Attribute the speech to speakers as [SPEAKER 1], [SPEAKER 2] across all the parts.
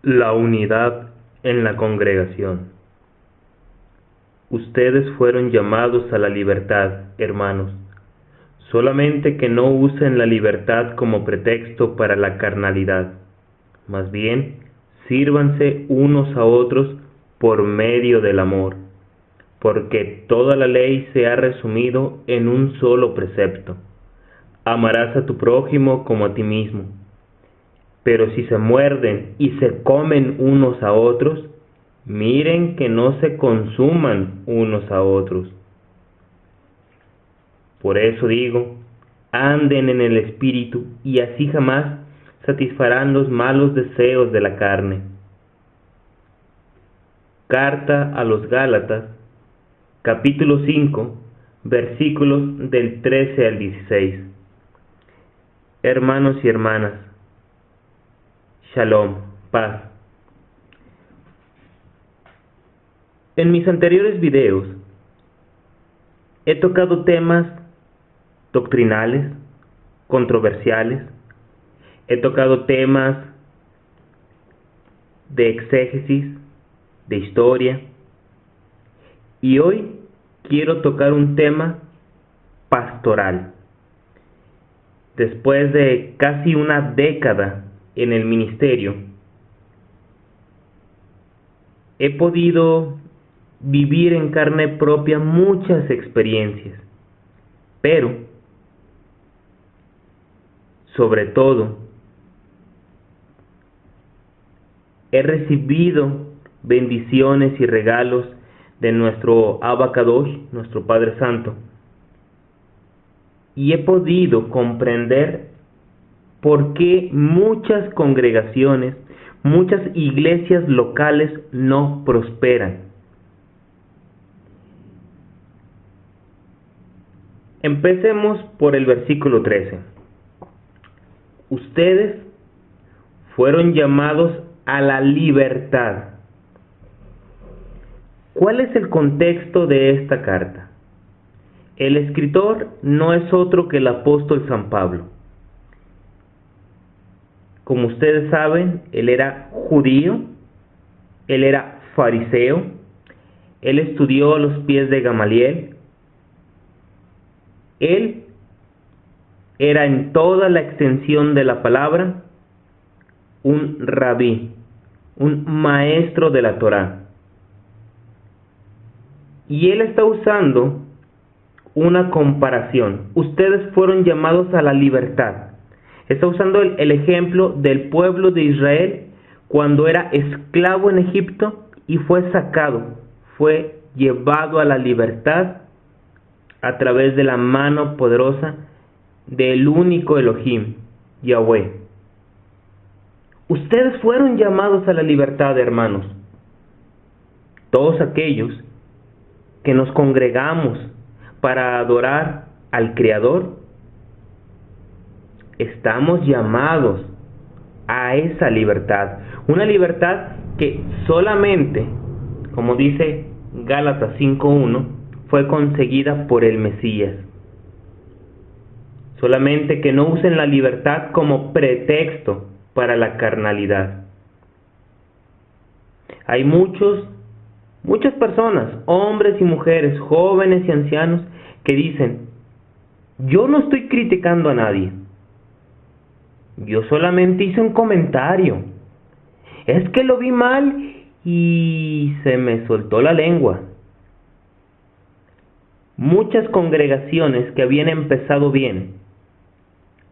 [SPEAKER 1] La unidad en la congregación. Ustedes fueron llamados a la libertad, hermanos, solamente que no usen la libertad como pretexto para la carnalidad. Más bien, sírvanse unos a otros por medio del amor, porque toda la ley se ha resumido en un solo precepto: amarás a tu prójimo como a ti mismo. Pero si se muerden y se comen unos a otros, miren que no se consuman unos a otros. Por eso digo, anden en el Espíritu, y así jamás satisfarán los malos deseos de la carne. Carta a los Gálatas, capítulo 5, versículos del 13 al 16. Hermanos y hermanas, Shalom, paz. En mis anteriores videos he tocado temas doctrinales, controversiales, he tocado temas de exégesis, de historia, y hoy quiero tocar un tema pastoral. Después de casi una década en el ministerio, he podido vivir en carne propia muchas experiencias, pero sobre todo he recibido bendiciones y regalos de nuestro Abba Kadosh, nuestro Padre Santo, y he podido comprender por qué muchas congregaciones, muchas iglesias locales no prosperan. Empecemos por el versículo 13. Ustedes fueron llamados a la libertad. ¿Cuál es el contexto de esta carta? El escritor no es otro que el apóstol San Pablo. Como ustedes saben, él era judío, él era fariseo, él estudió a los pies de Gamaliel, él era en toda la extensión de la palabra un rabí, un maestro de la Torá. Y él está usando una comparación. Ustedes fueron llamados a la libertad. Está usando el ejemplo del pueblo de Israel cuando era esclavo en Egipto y fue sacado, fue llevado a la libertad a través de la mano poderosa del único Elohim, Yahweh. Ustedes fueron llamados a la libertad, hermanos. Todos aquellos que nos congregamos para adorar al Creador, estamos llamados a esa libertad. Una libertad que solamente, como dice Gálatas 5:1, fue conseguida por el Mesías. Solamente que no usen la libertad como pretexto para la carnalidad. Hay muchas personas, hombres y mujeres, jóvenes y ancianos, que dicen: yo no estoy criticando a nadie, yo solamente hice un comentario, es que lo vi mal y se me soltó la lengua. Muchas congregaciones que habían empezado bien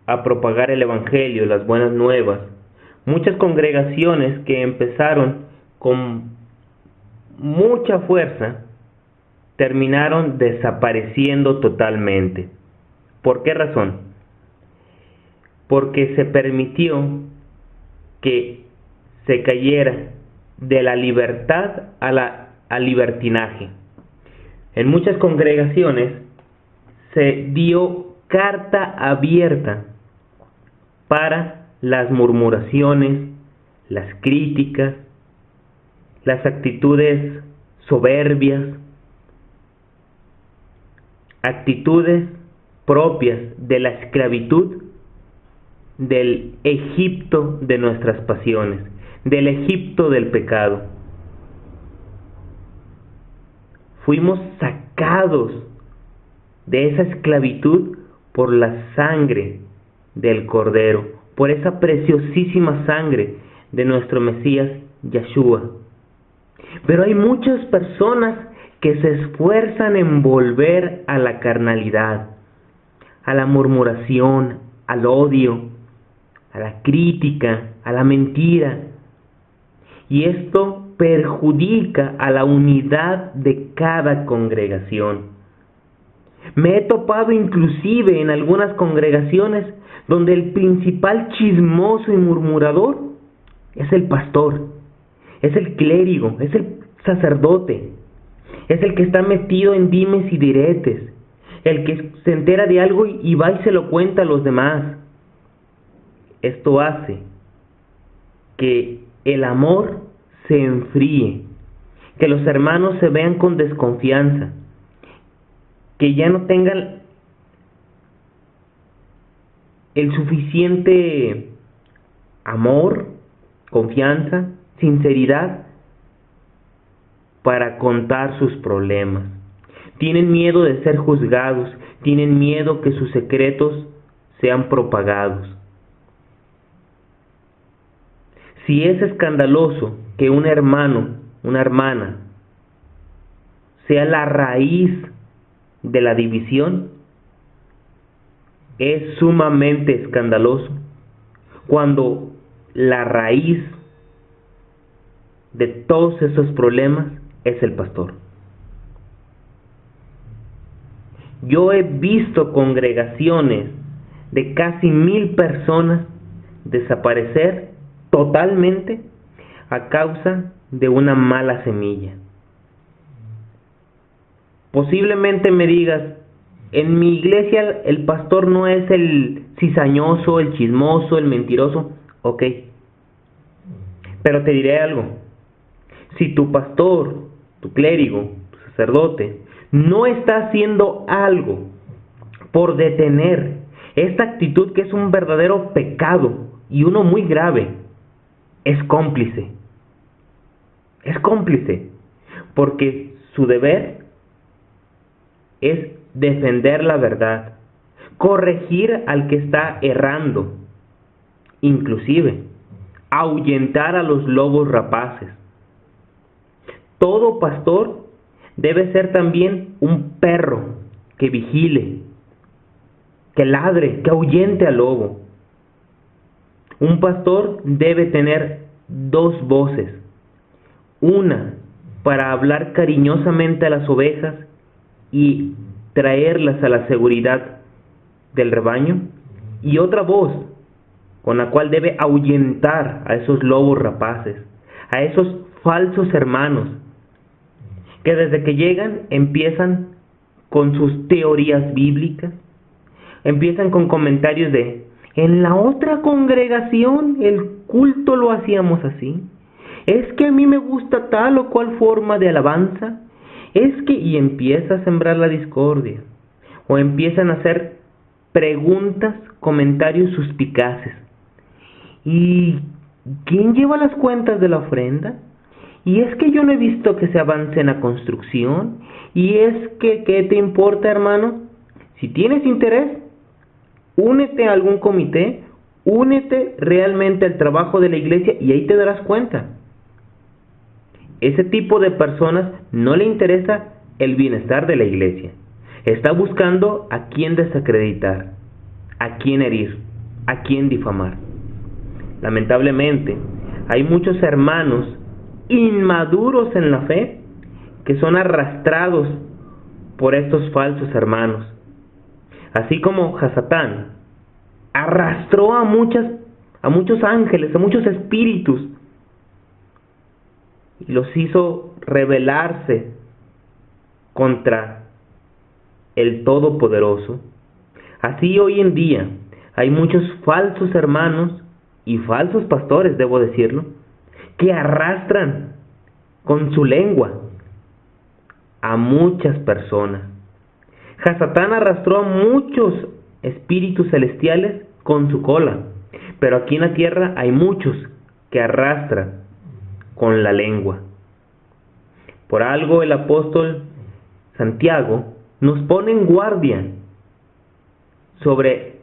[SPEAKER 1] a propagar el evangelio, las buenas nuevas, muchas congregaciones que empezaron con mucha fuerza, terminaron desapareciendo totalmente. ¿Por qué razón? Porque se permitió que se cayera de la libertad al libertinaje. En muchas congregaciones se dio carta abierta para las murmuraciones, las críticas, las actitudes soberbias, actitudes propias de la esclavitud del Egipto de nuestras pasiones, del Egipto del pecado. Fuimos sacados de esa esclavitud por la sangre del Cordero, por esa preciosísima sangre de nuestro Mesías Yeshua. Pero hay muchas personas que se esfuerzan en volver a la carnalidad, a la murmuración, al odio, a la crítica, a la mentira. Y esto perjudica a la unidad de cada congregación. Me he topado inclusive en algunas congregaciones donde el principal chismoso y murmurador es el pastor, es el clérigo, es el sacerdote, es el que está metido en dimes y diretes, el que se entera de algo y va y se lo cuenta a los demás. Esto hace que el amor se enfríe, que los hermanos se vean con desconfianza, que ya no tengan el suficiente amor, confianza, sinceridad para contar sus problemas. Tienen miedo de ser juzgados, tienen miedo que sus secretos sean propagados. Si es escandaloso que un hermano, una hermana, sea la raíz de la división, es sumamente escandaloso cuando la raíz de todos esos problemas es el pastor. Yo he visto congregaciones de casi 1000 personas desaparecer totalmente a causa de una mala semilla. Posiblemente me digas, en mi iglesia el pastor no es el cizañoso, el chismoso, el mentiroso. Ok, pero te diré algo. Si tu pastor, tu clérigo, tu sacerdote no está haciendo algo por detener esta actitud, que es un verdadero pecado y uno muy grave, es cómplice. Es cómplice, porque su deber es defender la verdad, corregir al que está errando, inclusive ahuyentar a los lobos rapaces. Todo pastor debe ser también un perro que vigile, que ladre, que ahuyente al lobo. Un pastor debe tener 2 voces, una para hablar cariñosamente a las ovejas y traerlas a la seguridad del rebaño, y otra voz con la cual debe ahuyentar a esos lobos rapaces, a esos falsos hermanos que desde que llegan empiezan con sus teorías bíblicas, empiezan con comentarios de: en la otra congregación el culto lo hacíamos así, es que a mí me gusta tal o cual forma de alabanza, es que, y empieza a sembrar la discordia, o empiezan a hacer preguntas, comentarios suspicaces. ¿Y quién lleva las cuentas de la ofrenda? Y es que yo no he visto que se avance en la construcción, y es que, ¿qué te importa, hermano? Si tienes interés, únete a algún comité, únete realmente al trabajo de la iglesia y ahí te darás cuenta. Ese tipo de personas no le interesa el bienestar de la iglesia. Está buscando a quién desacreditar, a quién herir, a quién difamar. Lamentablemente, hay muchos hermanos inmaduros en la fe que son arrastrados por estos falsos hermanos. Así como Hasatán arrastró a muchos ángeles, a muchos espíritus, y los hizo rebelarse contra el Todopoderoso. Así hoy en día hay muchos falsos hermanos y falsos pastores, debo decirlo, que arrastran con su lengua a muchas personas. Hasatán arrastró a muchos espíritus celestiales con su cola, pero aquí en la tierra hay muchos que arrastra con la lengua. Por algo el apóstol Santiago nos pone en guardia sobre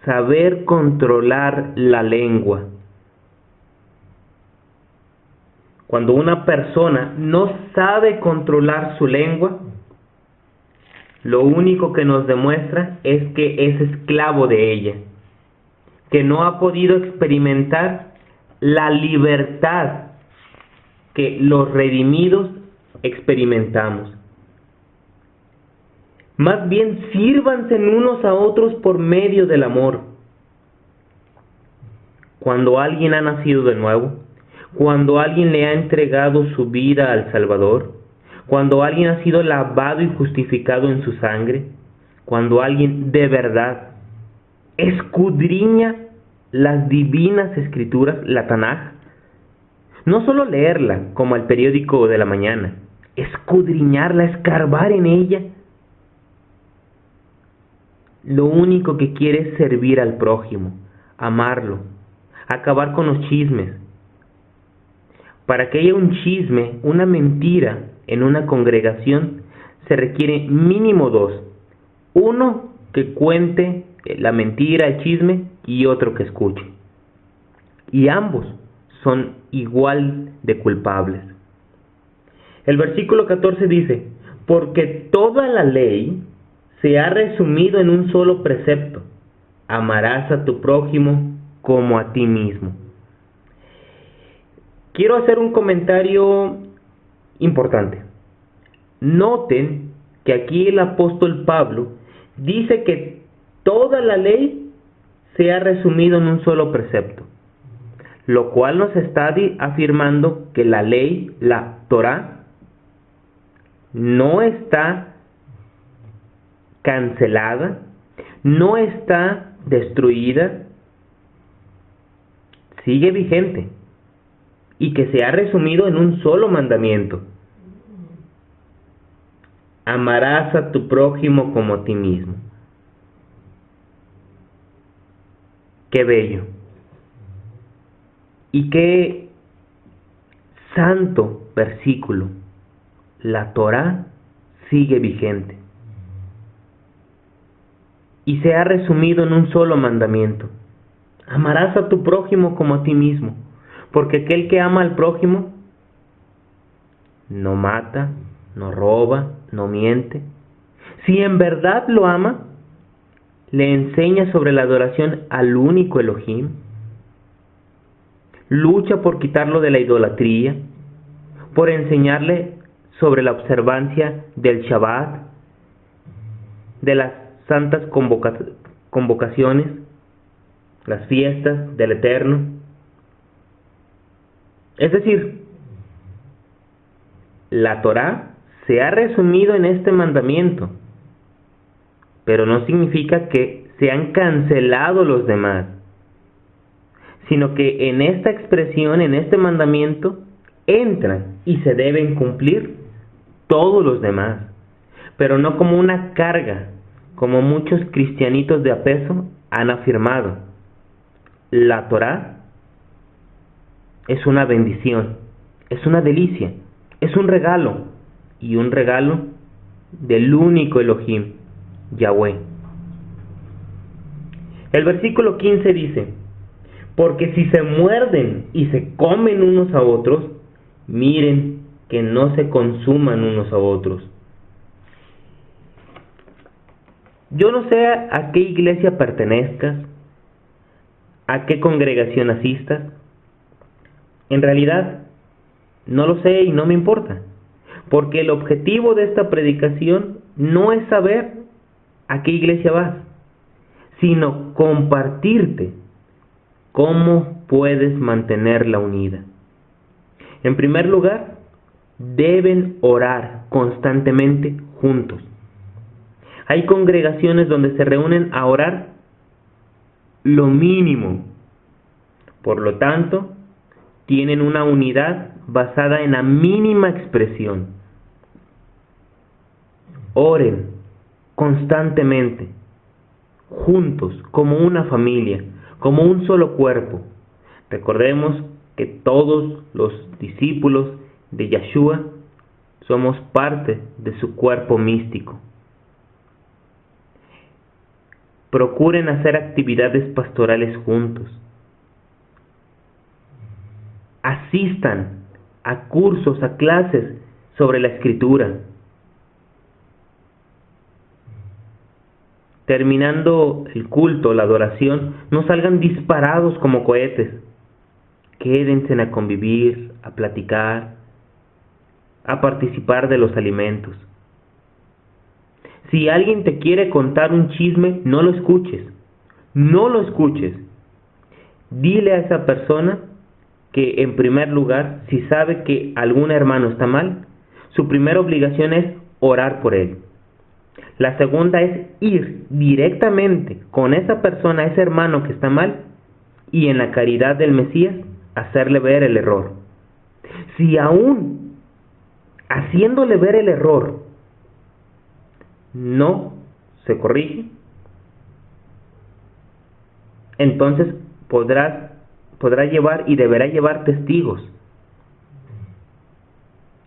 [SPEAKER 1] saber controlar la lengua. Cuando una persona no sabe controlar su lengua, lo único que nos demuestra es que es esclavo de ella, que no ha podido experimentar la libertad que los redimidos experimentamos. Más bien, sírvanse unos a otros por medio del amor. Cuando alguien ha nacido de nuevo, cuando alguien le ha entregado su vida al Salvador, cuando alguien ha sido lavado y justificado en su sangre, cuando alguien de verdad escudriña las divinas escrituras, la Tanaj, no solo leerla como el periódico de la mañana, escudriñarla, escarbar en ella, lo único que quiere es servir al prójimo, amarlo, acabar con los chismes. Para que haya un chisme, una mentira en una congregación, se requiere mínimo dos. Uno que cuente la mentira, el chisme, y otro que escuche. Y ambos son igual de culpables. El versículo 14 dice: porque toda la ley se ha resumido en un solo precepto: amarás a tu prójimo como a ti mismo. Quiero hacer un comentario importante. Noten que aquí el apóstol Pablo dice que toda la ley se ha resumido en un solo precepto, lo cual nos está afirmando que la ley, la Torá, no está cancelada, no está destruida, sigue vigente, y que se ha resumido en un solo mandamiento: amarás a tu prójimo como a ti mismo. Qué bello y qué santo versículo. La Torá sigue vigente y se ha resumido en un solo mandamiento: amarás a tu prójimo como a ti mismo. Porque aquel que ama al prójimo no mata, no roba, no miente. Si en verdad lo ama, le enseña sobre la adoración al único Elohim. Lucha por quitarlo de la idolatría, por enseñarle sobre la observancia del Shabbat, de las santas convocaciones, las fiestas del Eterno. Es decir, la Torá se ha resumido en este mandamiento, pero no significa que se han cancelado los demás, sino que en esta expresión, en este mandamiento, entran y se deben cumplir todos los demás, pero no como una carga, como muchos cristianitos de a peso han afirmado. La Torá es una bendición, es una delicia, es un regalo, y un regalo del único Elohim, Yahweh. El versículo 15 dice: porque si se muerden y se comen unos a otros, miren que no se consuman unos a otros. Yo no sé a qué iglesia pertenezcas, a qué congregación asistas. En realidad, no lo sé y no me importa, porque el objetivo de esta predicación no es saber a qué iglesia vas, sino compartirte cómo puedes mantenerla unida. En primer lugar, deben orar constantemente juntos. Hay congregaciones donde se reúnen a orar lo mínimo. Por lo tanto, tienen una unidad basada en la mínima expresión. Oren constantemente, juntos, como una familia, como un solo cuerpo. Recordemos que todos los discípulos de Yeshua somos parte de su cuerpo místico. Procuren hacer actividades pastorales juntos. Asistan a cursos, a clases sobre la Escritura. Terminando el culto, la adoración, no salgan disparados como cohetes. Quédense a convivir, a platicar, a participar de los alimentos. Si alguien te quiere contar un chisme, no lo escuches. No lo escuches. Dile a esa persona que, en primer lugar, si sabe que algún hermano está mal, su primera obligación es orar por él. La segunda es ir directamente con esa persona, ese hermano que está mal, y en la caridad del Mesías, hacerle ver el error. Si aún haciéndole ver el error no se corrige, entonces podrá llevar y deberá llevar testigos.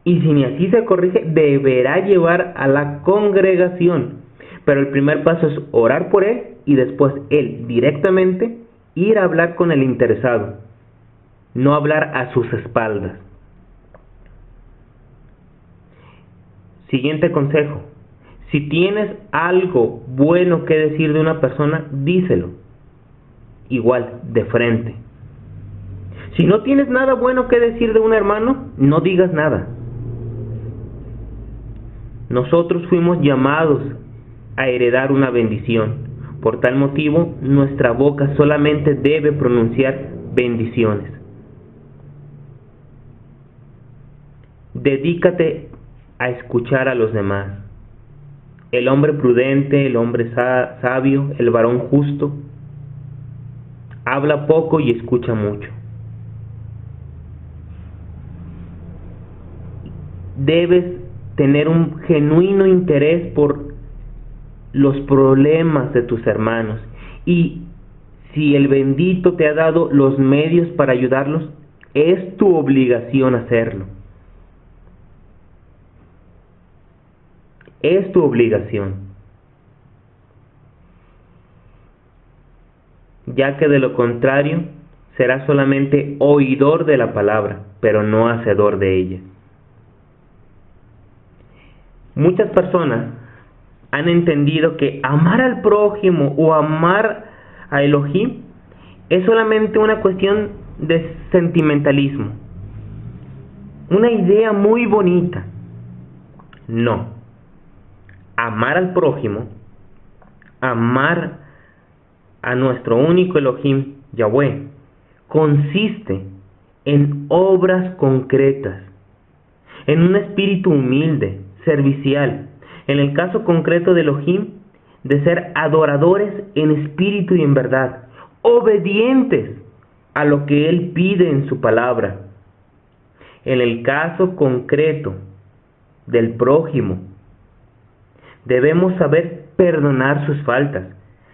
[SPEAKER 1] Y si ni así se corrige, deberá llevar a la congregación. Pero el primer paso es orar por él y después él directamente ir a hablar con el interesado, no hablar a sus espaldas. Siguiente consejo: si tienes algo bueno que decir de una persona, díselo. Igual, de frente. Si no tienes nada bueno que decir de un hermano, no digas nada. Nosotros fuimos llamados a heredar una bendición. Por tal motivo, nuestra boca solamente debe pronunciar bendiciones. Dedícate a escuchar a los demás. El hombre prudente, el hombre sabio, el varón justo, habla poco y escucha mucho. Debes tener un genuino interés por los problemas de tus hermanos, y si el bendito te ha dado los medios para ayudarlos, es tu obligación hacerlo. Es tu obligación, ya que de lo contrario serás solamente oidor de la palabra, pero no hacedor de ella. Muchas personas han entendido que amar al prójimo o amar a Elohim es solamente una cuestión de sentimentalismo, una idea muy bonita. No. Amar al prójimo, amar a nuestro único Elohim, Yahweh, consiste en obras concretas, en un espíritu humilde, servicial. En el caso concreto de Elohim, de ser adoradores en espíritu y en verdad, obedientes a lo que Él pide en su palabra. En el caso concreto del prójimo, debemos saber perdonar sus faltas.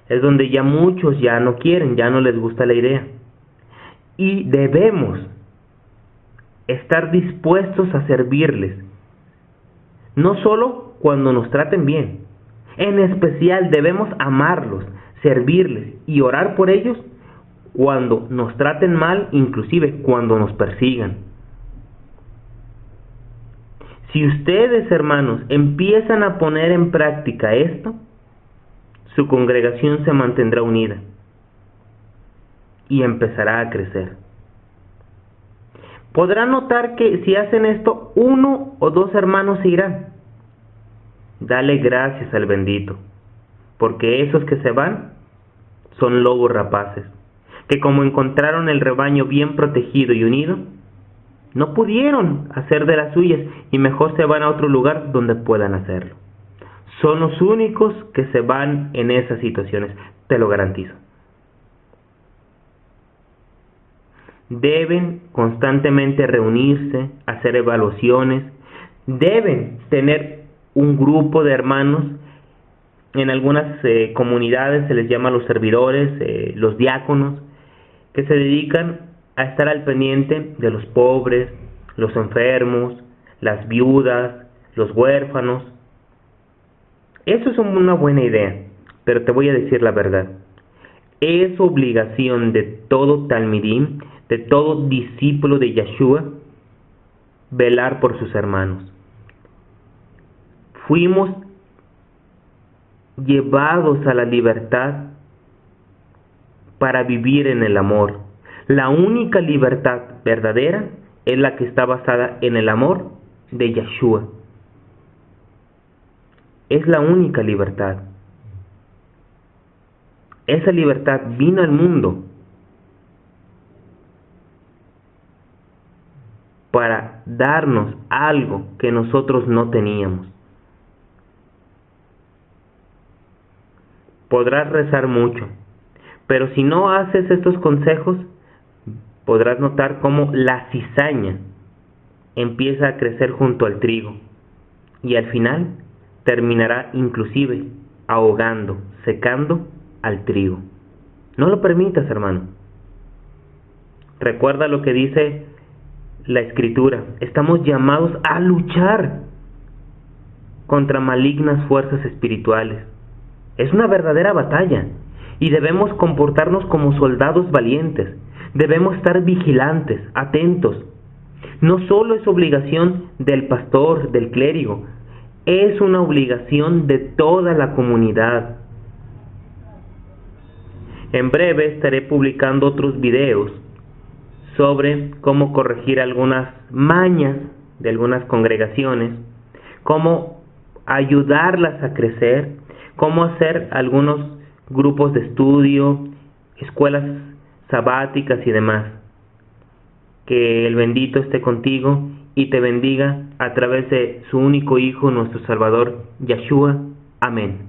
[SPEAKER 1] Es donde ya muchos ya no quieren, ya no les gusta la idea. Y debemos estar dispuestos a servirles, no solo cuando nos traten bien. En especial debemos amarlos, servirles y orar por ellos cuando nos traten mal, inclusive cuando nos persigan. Si ustedes, hermanos, empiezan a poner en práctica esto, su congregación se mantendrá unida y empezará a crecer. Podrán notar que si hacen esto, 1 o 2 hermanos se irán. Dale gracias al bendito, porque esos que se van son lobos rapaces, que como encontraron el rebaño bien protegido y unido, no pudieron hacer de las suyas y mejor se van a otro lugar donde puedan hacerlo. Son los únicos que se van en esas situaciones, te lo garantizo. Deben constantemente reunirse, hacer evaluaciones, deben tener un grupo de hermanos. En algunas comunidades se les llama los servidores, los diáconos, que se dedican a estar al pendiente de los pobres, los enfermos, las viudas, los huérfanos. Eso es una buena idea, pero te voy a decir la verdad. Es obligación de todo talmidim, de todo discípulo de Yeshua, velar por sus hermanos. Fuimos llevados a la libertad para vivir en el amor. La única libertad verdadera es la que está basada en el amor de Yeshua. Es la única libertad. Esa libertad vino al mundo para darnos algo que nosotros no teníamos. Podrás rezar mucho, pero si no haces estos consejos, podrás notar cómo la cizaña empieza a crecer junto al trigo y al final terminará inclusive ahogando, secando al trigo. No lo permitas, hermano. Recuerda lo que dice la Escritura. Estamos llamados a luchar contra malignas fuerzas espirituales. Es una verdadera batalla y debemos comportarnos como soldados valientes. Debemos estar vigilantes, atentos. No solo es obligación del pastor, del clérigo, es una obligación de toda la comunidad. En breve estaré publicando otros videos sobre cómo corregir algunas mañas de algunas congregaciones, cómo ayudarlas a crecer, cómo hacer algunos grupos de estudio, escuelas sabáticas y demás. Que el bendito esté contigo y te bendiga a través de su único Hijo, nuestro Salvador, Yeshua. Amén.